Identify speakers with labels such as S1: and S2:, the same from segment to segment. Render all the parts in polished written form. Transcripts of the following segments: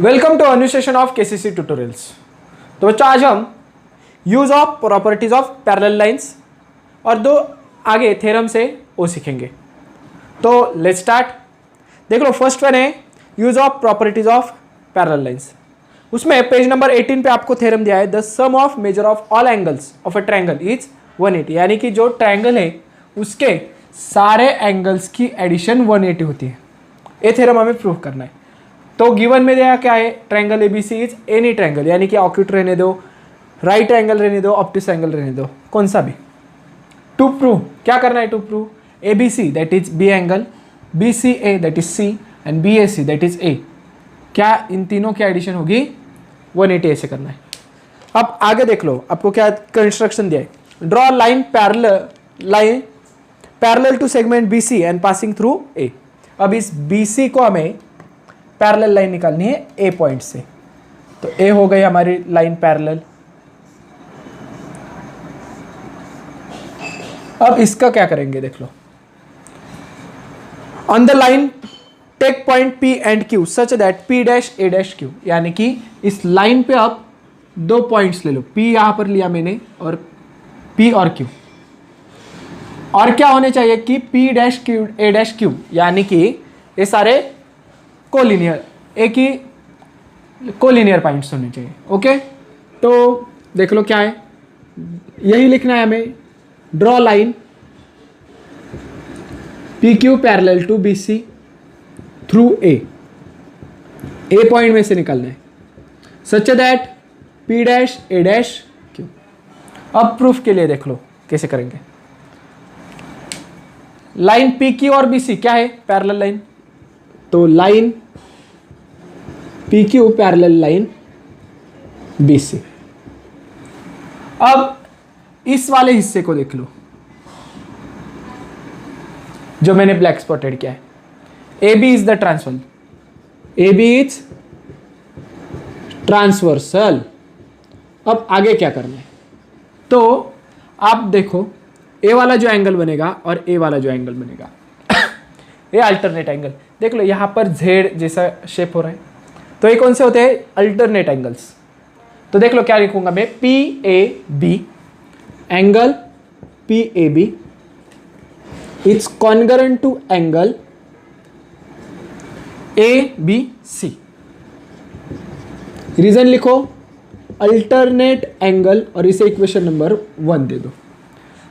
S1: Welcome to a new session of KCC tutorials. तो बच्चों आज हम use of properties of parallel lines और दो आगे थ्योरम से वो सीखेंगे। तो लेट्स स्टार्ट। देख लो फर्स्ट वन है use of properties of parallel lines. उसमें पेज नंबर 18 पे आपको थ्योरम दिया है the sum of measure of all angles of a triangle is 180, यानी कि जो ट्रायंगल है उसके सारे एंगल्स की एडिशन 180 होती है। ये थ्योरम हमें प्रूव करना है। तो गिवन में दिया क्या है, triangle ABC is any triangle, यानी कि ऑक्यूट रहने दो, राइट एंगल रहने दो, ऑब्टूस एंगल रहने दो, कौन सा भी। टू प्रूव क्या करना है, to prove ABC that is B angle, BCA that is C and BAC that is A, क्या इन तीनों की एडिशन होगी 180, ऐसे करना है। अब आगे देख लो आपको क्या कंस्ट्रक्शन दिया है, draw line parallel to segment BC and passing through A. अब इस बीसी को हमें पैरेलल लाइन निकालनी है ए पॉइंट से, तो ए हो गई हमारी लाइन पैरेलल। अब इसका क्या करेंगे देख लो, on the line take point P and Q such that P dash A dash Q, यानी कि इस लाइन पे आप दो पॉइंट्स ले लो, पी यहां पर लिया मैंने और पी और क्यू, और क्या होने चाहिए कि P dash Q A dash Q, यानी कि ये सारे कोलिनियर, एक ही कोलिनियर पॉइंट्स होने चाहिए। ओके, तो देख लो क्या है, यही लिखना है हमें, draw line P Q parallel to B C through A point में से निकालना है such that P dash A dash Q. अब प्रूफ के लिए देख लो कैसे करेंगे। लाइन पी क्यू और बी सी क्या है, पैरेलल लाइन, तो line P Q parallel line B C. अब इस वाले हिस्से को देख लो जो मैंने ब्लैक स्पॉटेड किया है, A B is the transversal, A B is transversal. अब आगे क्या करना है, तो आप देखो ए वाला जो एंगल बनेगा और ए वाला जो एंगल बनेगा ये अल्टरनेट एंगल, देख लो यहां पर जेड जैसा शेप हो रहा है, तो ये कौन से होते हैं, अल्टरनेट एंगल्स। तो देख लो क्या लिखूंगा मैं, P A B angle P A B it's congruent to angle A B C. Reason लिखो अल्टरनेट एंगल और इसे इक्वेशन नंबर 1 दे दो।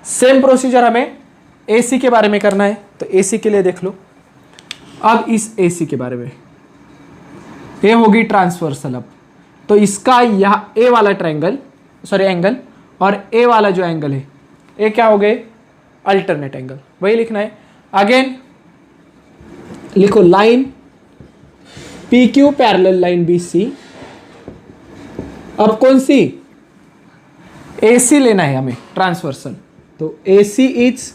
S1: सेम प्रोसीजर हमें AC के बारे में करना है, तो AC के लिए देख लो। अब इस AC के बारे में, ये होगी ट्रांसवर्सल। अब तो इसका यह ए वाला ट्रायंगल सॉरी एंगल और ए वाला जो एंगल है ये क्या हो गए, अल्टरनेट एंगल, वही लिखना है। अगेन लिखो line P Q parallel line B C. अब कौन सी, AC लेना है हमें ट्रांसवर्सल, तो AC is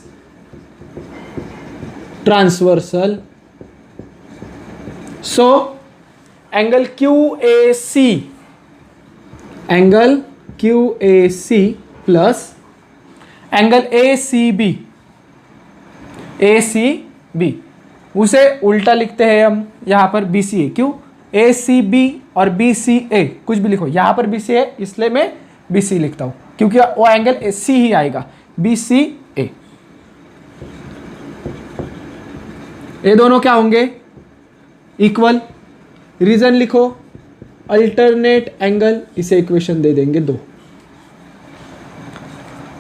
S1: transversal, so angle QAC, angle QAC plus angle ACB, ACB उसे उल्टा लिखते हैं हम यहां पर BCA, क्यों, ACB और BCA कुछ भी लिखो, यहां पर BCA इसलिए मैं BC लिखता हूं क्योंकि वो एंगल C ही आएगा, BCA। ये दोनों क्या होंगे, इक्वल। रीजन लिखो अल्टरनेट एंगल, इसे इक्वेशन दे देंगे 2।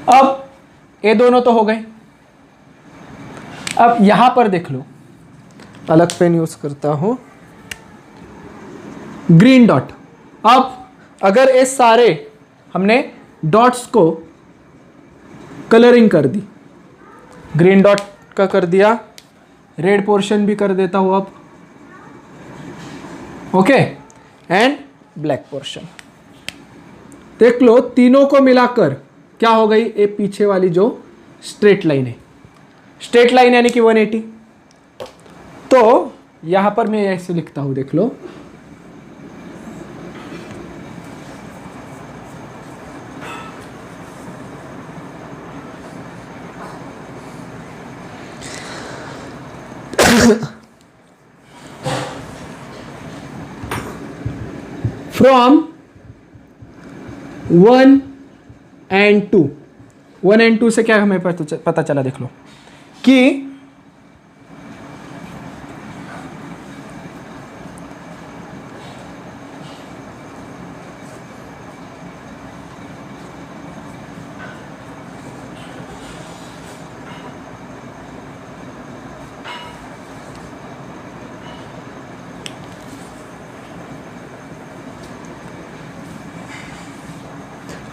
S1: अब ये दोनों तो हो गए। अब यहां पर देख लो, अलग पेन यूज करता हूं, ग्रीन डॉट। अब अगर ये सारे हमने डॉट्स को कलरिंग कर दी, ग्रीन डॉट का कर दिया, रेड पोर्शन भी कर देता हूं अब, ओके, एंड ब्लैक पोर्शन। देख लो तीनों को मिलाकर क्या हो गई, ये पीछे वाली जो स्ट्रेट लाइन है, स्ट्रेट लाइन यानी कि 180। तो यहां पर मैं ऐसे लिखता हूं, देख लो फ्रॉम 1 and 2। 1 and 2 से क्या हमें पता चला, देख लो कि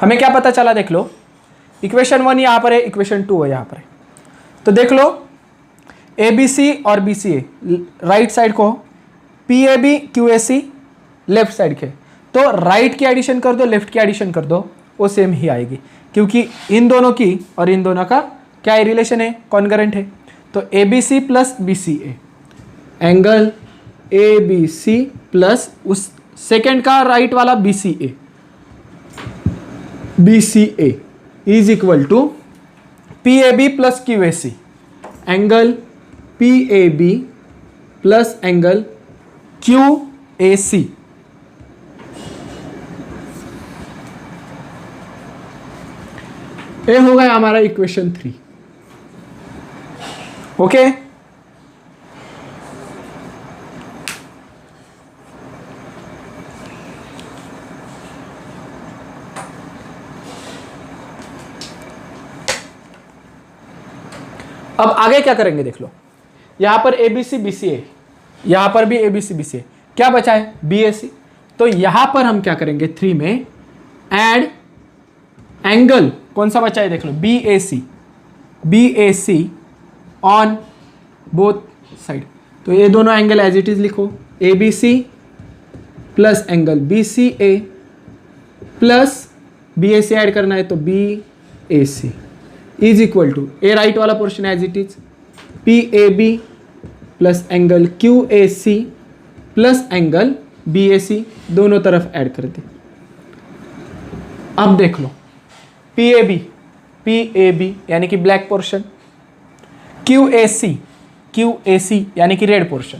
S1: हमें क्या पता चला, देख लो इक्वेशन 1 यहां पर है, इक्वेशन 2 है यहां पर है। तो देख लो ABC और BCA राइट साइड को, PAB QAC लेफ्ट साइड के, तो राइट की एडिशन कर दो, लेफ्ट की एडिशन कर दो, वो सेम ही आएगी, क्योंकि इन दोनों की और इन दोनों का क्या रिलेशन है, कॉन्करेंट है। तो ABC plus BCA, angle ABC plus उस सेकेंड का राइट वाला BCA is equal to PAB plus QAC, angle PAB plus angle QAC। ये हो गया हमारा इक्वेशन 3। ओके, अब आगे क्या करेंगे, देख लो यहां पर ABC BCA, यहां पर भी ABC BCA, क्या बचा है BAC। तो यहां पर हम क्या करेंगे, 3 में ऐड एंगल कौन सा बचा है, देख लो BAC ऑन बोथ साइड। तो ये दोनों एंगल एज इट इज लिखो, ABC plus angle BCA plus BAC add करना है तो BAC is equal to A right वाला portion as it is PAB plus angle QAC plus angle BAC, दोनों तरफ ऐड कर दे। अब देख लो PAB यानी कि ब्लैक पोर्शन, QAC यानी कि रेड पोर्शन,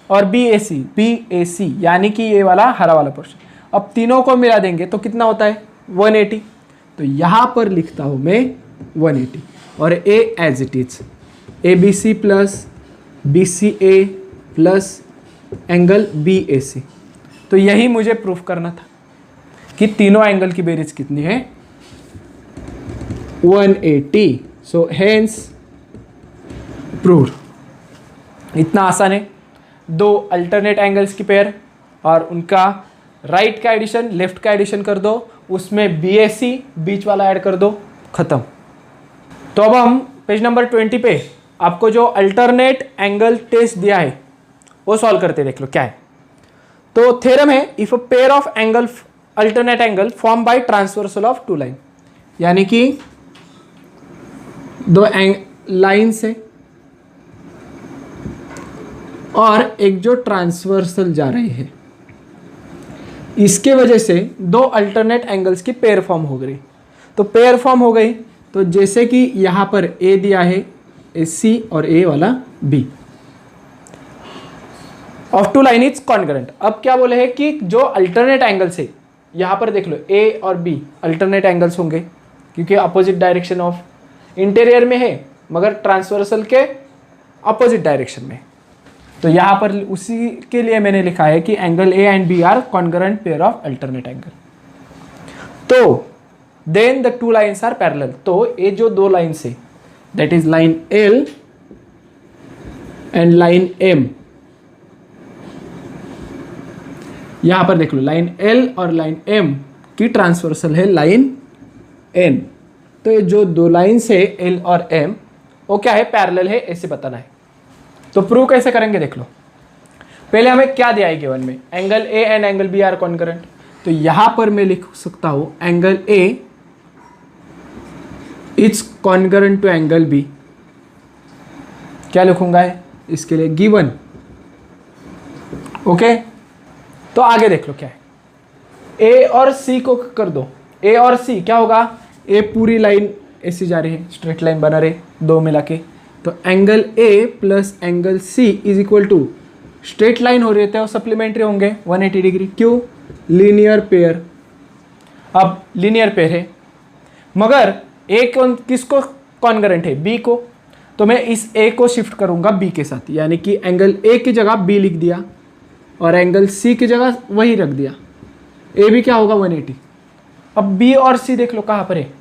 S1: और BAC यानी कि ये वाला हरा वाला पोर्शन। अब तीनों को मिला देंगे तो कितना होता है 180। तो यहां पर लिखता हूं मैं 180 और A as it is ABC plus BCA plus angle BAC। तो यही मुझे प्रूफ करना था कि तीनों एंगल की बेरीज कितनी है 180। So hence proved. इतना आसान है, दो अल्टरनेट एंगल्स की पेयर और उनका राइट का एडिशन लेफ्ट का एडिशन कर दो, उसमें BAC बीच वाला ऐड कर दो, खत्म। तो अब हम पेज नंबर 20 पे आपको जो अल्टरनेट एंगल टेस्ट दिया है वो सॉल्व करते, देख लो क्या है। तो थ्योरम है, if a pair of angle alternate angle form by transversal of two line, यानी कि दो लाइन से और एक जो ट्रांसवर्सल जा रही है, इसके वजह से दो अल्टरनेट एंगल्स की पेयर फॉर्म हो गई। तो पेयर फॉर्म हो गई, तो जैसे कि यहां पर ए दिया है AC और ए वाला B of two line is concurrent. अब क्या बोले हैं कि जो अल्टरनेट एंगल्स है, यहां पर देख लो A और B अल्टरनेट एंगल्स होंगे क्योंकि अपोजिट डायरेक्शन ऑफ इंटीरियर में है मगर ट्रांसवर्सल के अपोजिट डायरेक्शन में। तो यहां पर उसी के लिए मैंने लिखा है कि angle A and B are concurrent pair of alternate angle. तो then the two lines are parallel. तो ये जो दो लाइन्स है that is line L and line M, यहां पर देख लो लाइन L और लाइन M की ट्रांसवर्सल है लाइन N। तो ये जो दो लाइन्स है L और M वो क्या है, पैरेलल है, ऐसे बताना है। तो प्रूव कैसे करेंगे, देख लो। पहले हमें क्या दिया है गिवन में, angle A and angle B are concurrent. तो यहां पर मैं लिख सकता हूं angle A it's concurrent to angle B। क्या लिखूंगा है इसके लिए, गिवन। ओके, तो आगे देख लो क्या है, A और C को कर दो। A और C क्या होगा, A पूरी लाइन ऐसी जा रही है, स्ट्रेट लाइन बना रहे दो मिला के। तो angle A plus angle C is equal to straight line हो रही है तो सप्लीमेंट्री होंगे 180 डिग्री। क्यों? Linear pair. अब लीनियर पेयर है मगर ए किसको कॉन्ग्रुएंट है? बी को। तो मैं इस ए को शिफ्ट करूंगा बी के साथ, यानी कि एंगल ए की जगह बी लिख दिया और एंगल सी की जगह वही रख दिया। ए भी क्या होगा? 180। अब बी और सी देख लो कहाँ पर है,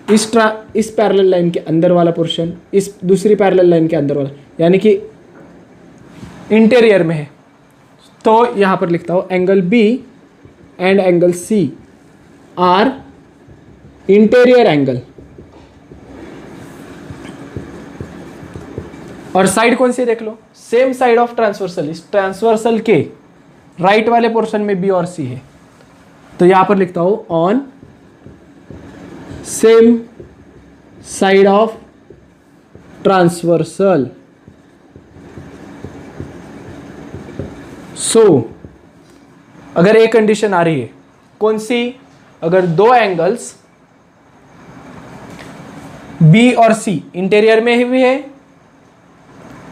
S1: इस पैरेलल लाइन के अंदर वाला पोर्शन, इस दूसरी पैरेलल लाइन के अंदर वाला, यानी कि इंटीरियर में है। तो यहाँ पर लिखता हूँ angle B and angle C are interior angle. और साइड कौन सी देख लो? Same side of transversal. इस ट्रांसवर्सल के राइट वाले पोर्शन में बी और सी है। तो यहां पर लिखता हूं on same side of transversal. So अगर एक कंडीशन आ रही है, कौन सी? अगर दो एंगल्स बी और सी इंटीरियर में भी है,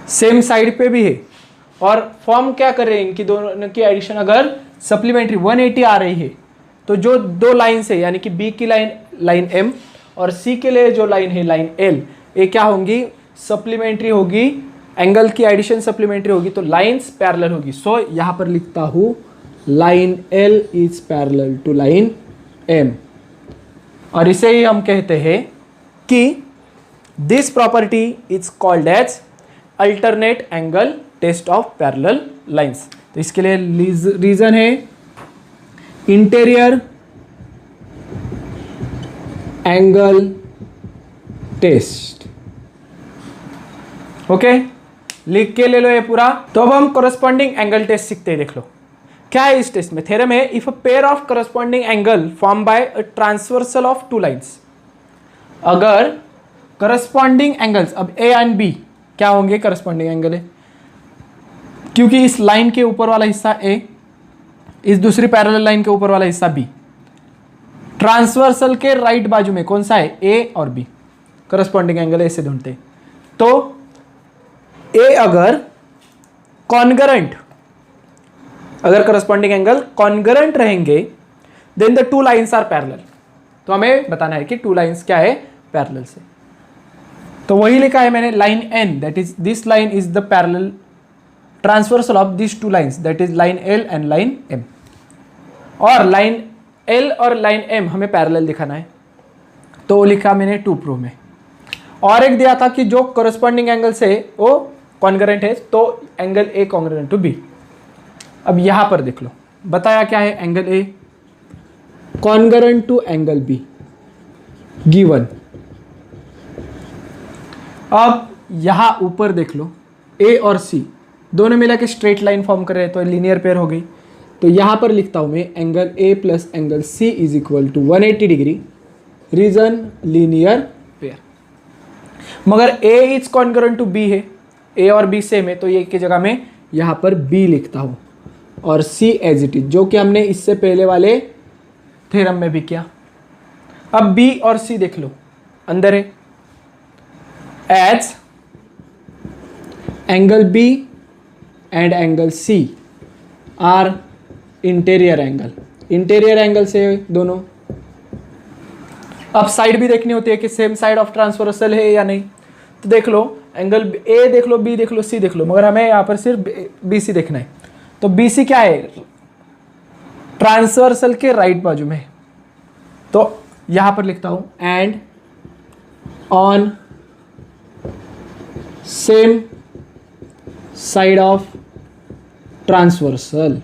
S1: सेम साइड पे भी है, और फॉर्म क्या कर रहे हैं इनकी दोनों की एडिशन अगर सप्लीमेंट्री 180 आ रही है, तो जो दो लाइन है यानी कि बी की लाइन एम और सी के लिए जो लाइन है लाइन एल, ये क्या होंगी? सप्लीमेंट्री होगी। एंगल की एडिशन सप्लीमेंट्री होगी तो लाइंस पैरेलल होगी। सो यहां पर लिखता हूं line L is parallel to line M, और इसे ही हम कहते हैं कि this property is called as alternate angle test of parallel lines. तो इसके लिए रीजन है इंटीरियर एंगल टेस्ट। ओके, लिख के ले लो ये पूरा। तो अब हम कोरस्पॉन्डिंग एंगल टेस्ट सीखते हैं। देख लो क्या है इस टेस्ट में। थ्योरम है if a pair of corresponding angle form bye a transversal of two lines. अगर करस्पॉन्डिंग एंगल्स, अब ए एंड बी क्या होंगे? करस्पॉन्डिंग एंगल है, क्योंकि इस लाइन के ऊपर वाला हिस्सा ए, इस दूसरी पैरेलल लाइन के ऊपर वाला हिस्सा बी। ट्रांसवर्सल के राइट बाजू में कौन सा है? ए और बी। करस्पॉन्डिंग एंगल ऐसे ढूंढते हैं। तो ए अगर कॉन्ग्रुएंट, अगर करस्पॉन्डिंग एंगल कॉन्ग्रुएंट रहेंगे then the two lines are parallel. तो हमें बताना है कि टू लाइंस क्या है? पैरेलल से। तो वही लिखा है मैंने, line N that is this line is the parallel transversal of this two lines that is line L and line M. और लाइन एल और लाइन एम हमें पैरेलल दिखाना है, तो लिखा मैंने 2 प्रूफ में। और एक दिया था कि जो करस्पॉन्डिंग एंगल से वो कॉन्ग्रुएंट है, तो angle A congruent to B. अब यहां पर देख लो बताया क्या है? Angle A congruent to angle B given. अब यहां ऊपर देख लो ए और सी दोनों मिला के स्ट्रेट लाइन फॉर्म कर रहे हैं, तो लीनियर पेयर हो गई। तो यहां पर लिखता हूं मैं angle A plus angle C is equal to 180 degree. Reason linear pair. मगर A is congruent to B है, ए और बी सेम है, तो ये की जगह में यहां पर बी लिखता हूं और सी एज इट इज, जो कि हमने इससे पहले वाले थ्योरम में भी किया। अब बी और सी देख लो अंदर है, as angle B and angle C are interior angle. Interior angle से दोनों। अब साइड भी देखनी होती है कि सेम साइड ऑफ ट्रांसवर्सल है या नहीं। तो देख लो एंगल ए देख लो, बी देख लो, सी देख लो, मगर हमें यहां पर सिर्फ बी सी देखना है। तो बी सी क्या है? ट्रांसवर्सल के राइट बाजू में। तो यहां पर लिखता हूं and on same side of transversal.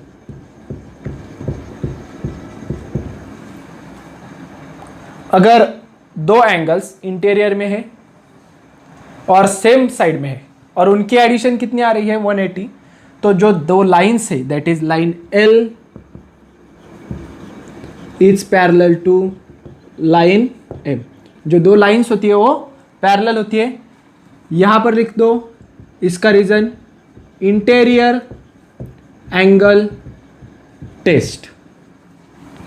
S1: अगर दो एंगल्स इंटीरियर में है और सेम साइड में है और उनकी एडिशन कितनी आ रही है? 180। तो जो दो लाइन्स है that is line L is parallel to line M. जो दो लाइन्स होती है वो पैरेलल होती है। यहां पर लिख दो इसका रीजन इंटीरियर एंगल टेस्ट।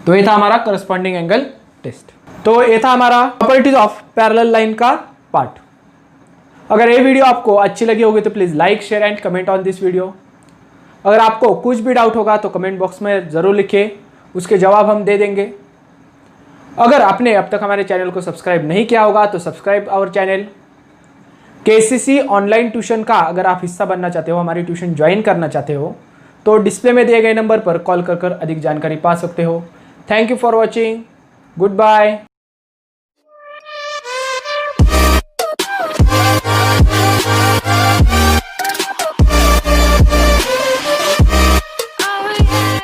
S1: तो ये था हमारा करस्पॉन्डिंग एंगल टेस्ट। तो ये था हमारा प्रॉपर्टीज ऑफ पैरेलल लाइन का पार्ट। अगर ये वीडियो आपको अच्छी लगी होगी तो please like share and comment on this video. अगर आपको कुछ भी डाउट होगा तो कमेंट बॉक्स में ज़रूर लिखिए, उसके जवाब हम दे देंगे। अगर आपने अब तक हमारे चैनल को सब्सक्राइब नहीं किया होगा तो subscribe our channel. KCC online tuition का अगर आप हिस्सा बनना चाहते हो, हमारी ट्यूशन ज्वाइन करना चाहते हो, तो डिस्प्ले में दिए गए नंबर पर कॉल कर अधिक जानकारी पा सकते हो। Thank you for watching. Good bye.